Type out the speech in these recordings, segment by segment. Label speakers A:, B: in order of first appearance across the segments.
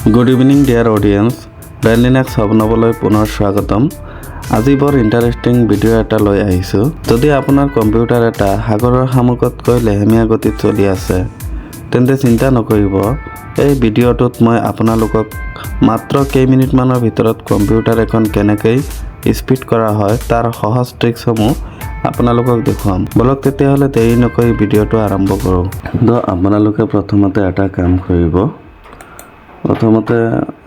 A: Good evening dear audience, বেলিনেক্স সবনবলৈ পুনৰ স্বাগতম। আজি বৰ ইণ্টাৰেষ্টিং ভিডিঅ' এটা লৈ আহিছোঁ। যদি আপোনাৰ কম্পিউটাৰ এটা সাগৰৰ শামুকতকৈ লেহেমীয়া গতিত চলি আছে, তেন্তে চিন্তা নকৰিব। এই ভিডিঅ'টোত মই আপোনালোকক মাত্ৰ কেইমিনিটমানৰ ভিতৰত কম্পিউটাৰ এখন কেনেকৈ স্পীড কৰা হয় তাৰ সহজ ট্ৰিক্সসমূহ আপোনালোকক দেখুৱাম। বলক তেতিয়াহ'লে দেৰি নকৰি ভিডিঅ'টো আৰম্ভ কৰোঁ। তো আপোনালোকে প্ৰথমতে এটা কাম কৰিব। প্ৰথমতে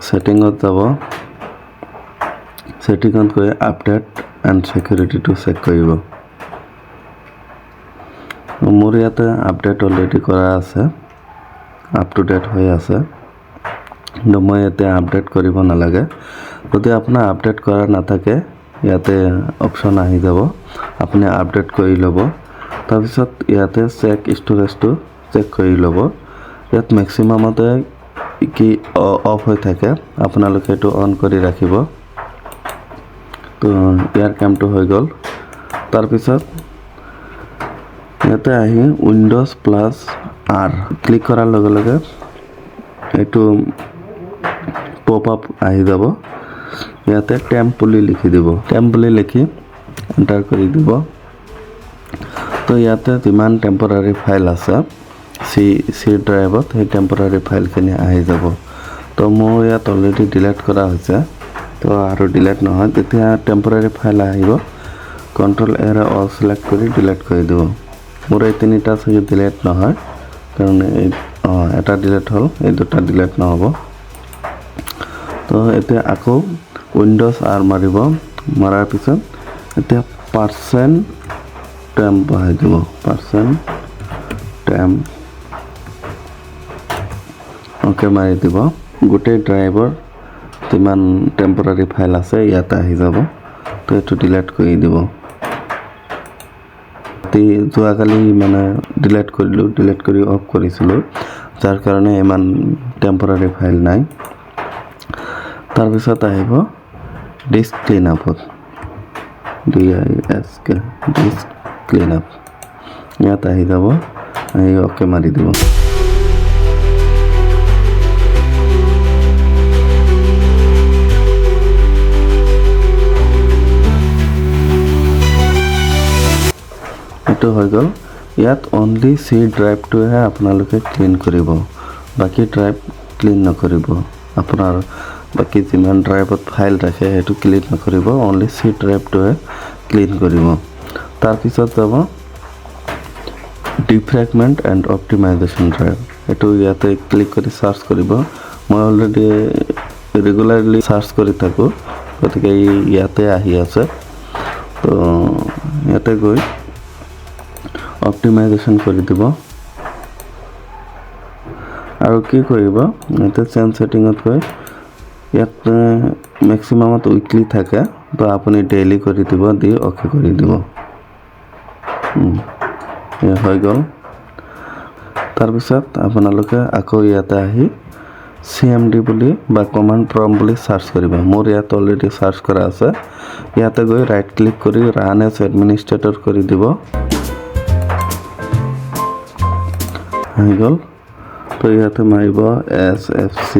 A: ছেটিঙত যাব। ছেটিঙত গৈ আপডেট এণ্ড ছিকিউৰিটিটো চেক কৰিব। মোৰ ইয়াতে আপডেট অলৰেডি কৰা আছে, আপ টু ডেট হৈ আছে, কিন্তু মই এতিয়া আপডেট কৰিব নালাগে। যদি আপোনাৰ আপডেট কৰা নাথাকে, ইয়াতে অপশ্যন আহি যাব, আপুনি আপডেট কৰি ল'ব। তাৰপিছত ইয়াতে চেক ষ্ট'ৰেজটো চেক কৰি ল'ব। ইয়াত মেক্সিমামতে কি অফ হৈ থাকে, আপোনালোকে এইটো অন কৰি ৰাখিব। তো ইয়াৰ কামটো হৈ গ'ল। তাৰপিছত ইয়াতে আহি উইণ্ড'জ প্লাছ আৰ ক্লিক কৰাৰ লগে লগে এইটো পপ আপ আহি যাব। ইয়াতে টেম্প বুলি লিখি দিব। টেম্প বুলি লিখি এণ্টাৰ কৰি দিব। তো ইয়াতে যিমান টেম্পৰাৰী ফাইল আছে চি ড্ৰাইভত, সেই টেম্পৰাৰী ফাইলখিনি আহি যাব। তো মোৰ ইয়াত অলৰেডি ডিলিট কৰা হৈছে, তো আৰু ডিলিট নহয়। তেতিয়া টেম্পৰাৰী ফাইল আহিব, কণ্ট্ৰল এৰে অল চিলেক্ট কৰি ডিলিট কৰি দিব। মোৰ এই তিনিটা চাগে ডিলিট নহয়, কাৰণ এটা ডিলিট হ'ল, এই দুটা ডিলিট নহ'ব। তো এতিয়া আকৌ উইণ্ড'জ আৰ মাৰিব। মৰাৰ পিছত এতিয়া পাৰ্চেণ্ট টেম্প বহাই দিব। পাৰ্চেণ্ট টেম্প অ'কে মাৰি দিব। গোটেই ড্ৰাইভৰ যিমান টেম্পৰাৰী ফাইল আছে ইয়াতে আহি যাব। তো এইটো ডিলিট কৰি দিব। যোৱাকালি মানে ডিলিট কৰিলোঁ, ডিলিট কৰি অফ কৰিছিলোঁ, যাৰ কাৰণে ইমান টেম্পৰাৰী ফাইল নাই। তাৰপিছত আহিব ডিস্ক ক্লিন আপত, DISK ডিস্ক ক্লিন আপ। ইয়াত আহি যাব, আহি অ'কে মাৰি দিব। এইটো হৈ গ'ল। ইয়াত অনলি চি ড্ৰাইভটোহে আপোনালোকে ক্লিন কৰিব, বাকী ড্ৰাইভ ক্লিন নকৰিব। আপোনাৰ বাকী যিমান ড্ৰাইভত ফাইল ৰাখে সেইটো ক্লিন নকৰিব, অনলি চি ড্ৰাইভটোহে ক্লিন কৰিব। তাৰপিছত যাব ডিফ্ৰেগমেণ্ট এণ্ড অপ্টিমাইজেশ্যন ড্ৰাইভ। এইটো ইয়াতে ক্লিক কৰি চাৰ্চ কৰিব। মই অলৰেডি ৰেগুলাৰলি চাৰ্চ কৰি থাকোঁ, গতিকে ইয়াতে আহি আছে। তো ইয়াতে গৈ অপ্টিমাইজেশ্যন কৰি দিব। আৰু কি কৰিব, ইয়াতে চেঞ্জ ছেটিঙত গৈ ইয়াত মেক্সিমামত উইকলি থাকে, তো আপুনি ডেইলি কৰি দিব, দি অ'কে কৰি দিব। হৈ গ'ল। তাৰপিছত আপোনালোকে আকৌ ইয়াতে আহি CMD বুলি বা কমাণ্ড প্ৰম্পট বুলি চাৰ্চ কৰিব। মোৰ ইয়াত অলৰেডি চাৰ্চ কৰা আছে। ইয়াতে গৈ ৰাইট ক্লিক কৰি ৰান এজ এডমিনিষ্ট্ৰেটৰ কৰি দিব। হৈ গ'ল। তো ইয়াতে মাৰিব SFC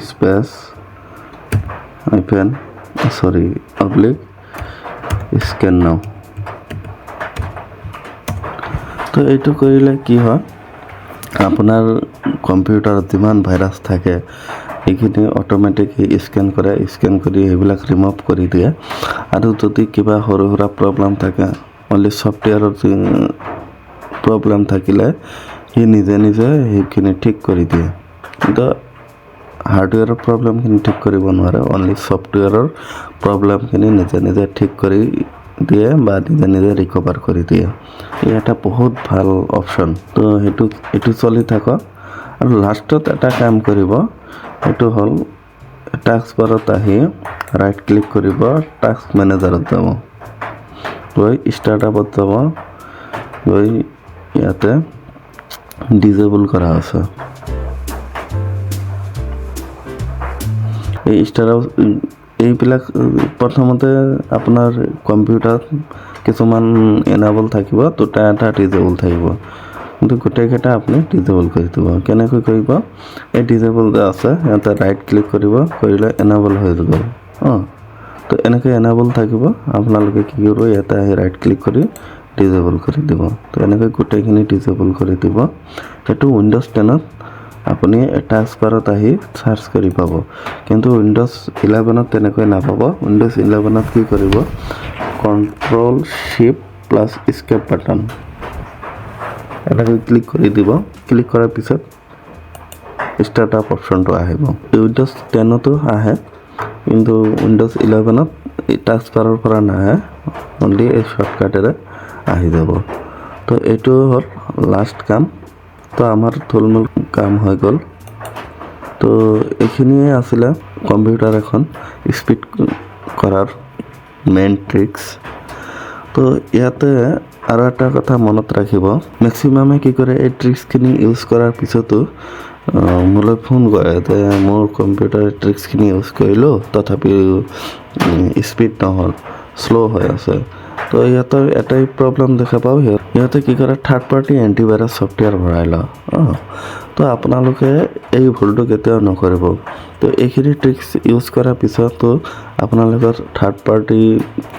A: স্পেচ অব্লিক স্কেন নাও। তো এইটো কৰিলে কি হয়, আপোনাৰ কম্পিউটাৰত যিমান ভাইৰাছ থাকে সেইখিনি অট'মেটিকলি স্কেন কৰে, স্কেন কৰি সেইবিলাক ৰিমুভ কৰি দিয়ে। আৰু যদি কিবা সৰু সুৰা প্ৰব্লেম থাকে, অনলি ছফ্টৱেৰৰ প্ৰব্লেম থাকিলে সি নিজে নিজে সেইখিনি ঠিক কৰি দিয়ে। কিন্তু হাৰ্ডৱেৰৰ প্ৰব্লেমখিনি ঠিক কৰিব নোৱাৰে, অনলি ছফ্টৱেৰৰ প্ৰব্লেমখিনি নিজে নিজে ঠিক কৰি দিয়ে বা নিজে নিজে ৰিকভাৰ কৰি দিয়ে। এই এটা বহুত ভাল অপশ্যন। তো এইটো চলি থাকক। আৰু লাষ্টত এটা কাম কৰিব, এইটো হ'ল টাস্ক বাৰত আহি ৰাইট ক্লিক কৰিব, টাস্ক মেনেজাৰত যাব, গৈ ষ্টাৰ্টআপত যাব, গৈ ইয়াতে ডিজেবল কৰা আছে। এইবিলাক প্ৰথমতে আপোনাৰ কম্পিউটাৰত কিছুমান এনাবল থাকিব, দুটা এটা ডিজেবল থাকিব। কিন্তু গোটেইকেইটা আপুনি ডিজেবল কৰি দিব। কেনেকৈ কৰিব? এই ডিজেবল যে আছে ইয়াতে ৰাইট ক্লিক কৰিব, কৰিলে এনাবল হৈ যাব। তো এনেকৈ এনাবল থাকিব। আপোনালোকে কি কৰিব, ইয়াতে আহি ৰাইট ক্লিক কৰি ডিজেবল কৰি দিব। তো এনেকৈ গোটেইখিনি ডিজেবল কৰি দিব। সেইটো উইণ্ড'জ 10ত আপুনি টাস্ক বাৰত আহি চাৰ্চ কৰি পাব, কিন্তু উইণ্ড'জ 11ত তেনেকৈ নাপাব। উইণ্ড'জ 11ত কি কৰিব, Ctrl+Shift+Escape বাটন এনেকৈ ক্লিক কৰি দিব। ক্লিক কৰাৰ পিছত ষ্টাৰ্ট আপ অপশ্যনটো আহিব। উইণ্ড'জ 10তো আহে, কিন্তু উইণ্ড'জ 11ত এই টাস্ক বাৰৰ পৰা নাহে, অনলি এই শ্বৰ্টকাটেৰে আহি যাব। তো এইটো হ'ল লাষ্ট কাম। তো আমাৰ থুলমূল কাম হৈ গ'ল। তো এইখিনিয়ে আছিলে কম্পিউটাৰ এখন স্পীড কৰাৰ মেইন ট্ৰিক্স। তো ইয়াতে আৰু এটা কথা মনত ৰাখিব, মেক্সিমামে কি কৰে, এই ট্ৰিক্সখিনি ইউজ কৰাৰ পিছতো মোলৈ ফোন কৰে যে মোৰ কম্পিউটাৰ ট্ৰিক্সখিনি ইউজ কৰিলোঁ, তথাপিও স্পীড নহ'ল, শ্ল' হৈ আছে। তো ইহঁতৰ এটাই প্ৰব্লেম দেখা পাওঁ, সিহঁতে কি কৰে, থাৰ্ড পাৰ্টি এণ্টিভাইৰাছ ছফ্টৱেৰ ভৰাই লয়। তো আপোনালোকে এই ভুলটো কেতিয়াও নকৰিব। তো এইখিনি ট্ৰিক্স ইউজ কৰাৰ পিছতো আপোনালোকৰ থাৰ্ড পাৰ্টি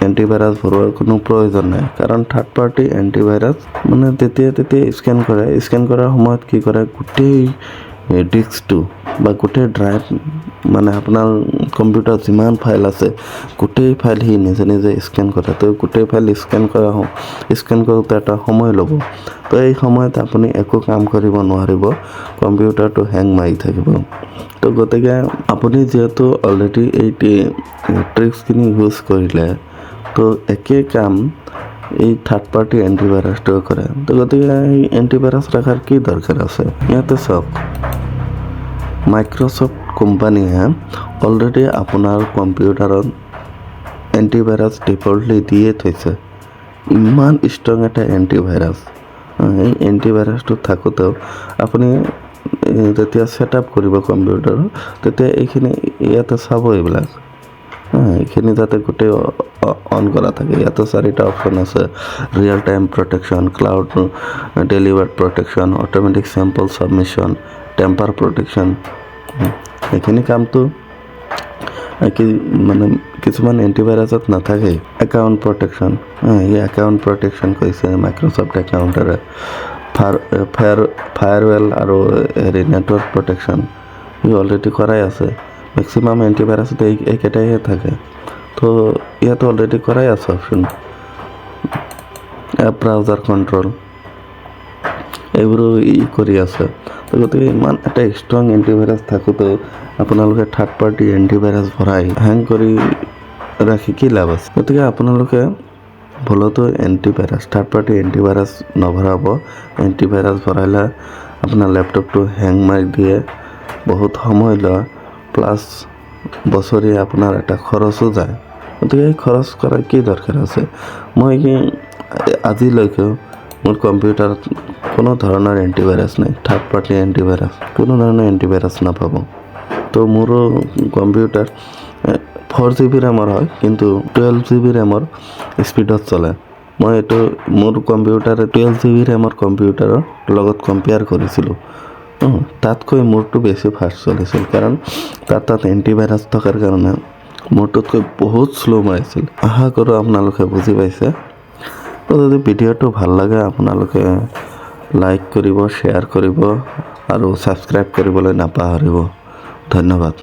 A: এণ্টিভাইৰাছ ভৰোৱাৰ কোনো প্ৰয়োজন নাই, কাৰণ থাৰ্ড পাৰ্টি এণ্টিভাইৰাছ মানে তেতিয়া স্কেন কৰাৰ সময়ত কি কৰে, গোটেই ডিস্কটো বা গোটেই ড্ৰাইভ, মানে আপোনাৰ কম্পিউটাৰত যিমান ফাইল আছে গোটেই ফাইল সি নিজে নিজে স্কেন কৰে। তো গোটেই ফাইল স্কেন কৰোঁতে এটা সময় ল'ব। তো এই সময়ত আপুনি একো কাম কৰিব নোৱাৰিব, কম্পিউটাৰটো হেং মাৰি থাকিব। তো গতিকে আপুনি যিহেতু অলৰেডি এই ট্ৰিক্সখিনি ইউজ কৰিলে, তো একেই কাম এই থাৰ্ড পাৰ্টি এণ্টিভাইৰাছটোৱে কৰে। তো গতিকে এই এণ্টিভাইৰাছ ৰখাৰ কি দৰকাৰ আছে? ইয়াতে চাওক, মাইক্ৰ'ছফ্ট কোম্পানীয়ে অলৰেডি আপোনাৰ কম্পিউটাৰত এণ্টিভাইৰাছ ডিফল্টলি দিয়ে থৈছে। ইমান ষ্ট্ৰং এটা এণ্টিভাইৰাছ। এই এণ্টিভাইৰাছটো থাকোঁতেও আপুনি যেতিয়া ছেট আপ কৰিব কম্পিউটাৰ, তেতিয়া এইখিনি ইয়াতে চাব, এইখিনি যাতে গোটেই অন কৰা থাকে। ইয়াতে 4টা অপশ্যন আছে, real time protection, cloud delivered protection, automatic sample submission, temper protection. এইখিনি কামটো মানে কিছুমান এণ্টিভাইৰাছত নাথাকে। একাউণ্ট প্ৰটেকশ্যন, এই একাউণ্ট প্ৰটেকশ্যন কৈছে মাইক্ৰ'ছফ্ট একাউণ্টেৰে, ফায়াৰৱেল আৰু নেটৱৰ্ক প্ৰটেকশ্যন ই অলৰেডি কৰাই আছে। মেক্সিমাম এণ্টিভাইৰাছতে এইকেইটাইহে থাকে। তো ইয়াতো অলৰেডি কৰাই আছে অপশ্যন। এপ ব্ৰাউজাৰ কণ্ট্ৰল এইবোৰো কৰি আছে। তো গতিকে ইমান এটা ষ্ট্ৰং এণ্টিভাইৰাছ থাকোঁতেও আপোনালোকে থাৰ্ড পাৰ্টি এণ্টিভাইৰাছ ভৰাই হেং কৰি ৰাখি কি লাভ আছে? গতিকে আপোনালোকে ভুলতো থাৰ্ড পাৰ্টি এণ্টিভাইৰাছ নভৰাব। এণ্টিভাইৰাছ ভৰালে আপোনাৰ লেপটপটো হেং মাৰি দিয়ে, বহুত সময় লয়, প্লাছ বছৰি আপোনাৰ এটা খৰচো যায়। গতিকে এই খৰচ কৰাৰ কি দৰকাৰ আছে? মই আজিলৈকে মোৰ কম্পিউটাৰত কোনো ধৰণৰ এণ্টিভাইৰাছ নাই, থাৰ্ড পাৰ্টি এণ্টিভাইৰাছ কোনো ধৰণৰ এণ্টিভাইৰাছ নাপাব। তো মোৰো কম্পিউটাৰ 4 GB ৰেমৰ হয়, কিন্তু 12 GB ৰেমৰ স্পীডত চলে। মই এইটো মোৰ কম্পিউটাৰে 12 GB ৰেমৰ কম্পিউটাৰৰ লগত কম্পেয়াৰ কৰিছিলোঁ। তাতকৈ মোৰটো বেছি ফাষ্ট চলিছিল, কাৰণ তাত এণ্টিভাইৰাছ থকাৰ কাৰণে মোৰটোতকৈ বহুত শ্ল' মাৰিছিল। আশা কৰোঁ আপোনালোকে বুজি পাইছে। তো যদি ভিডিঅ'টো ভাল লাগে আপোনালোকে লাইক কৰিব, শ্বেয়াৰ কৰিব আৰু ছাবস্ক্ৰাইব কৰিবলৈ নাপাহৰিব। ধন্যবাদ।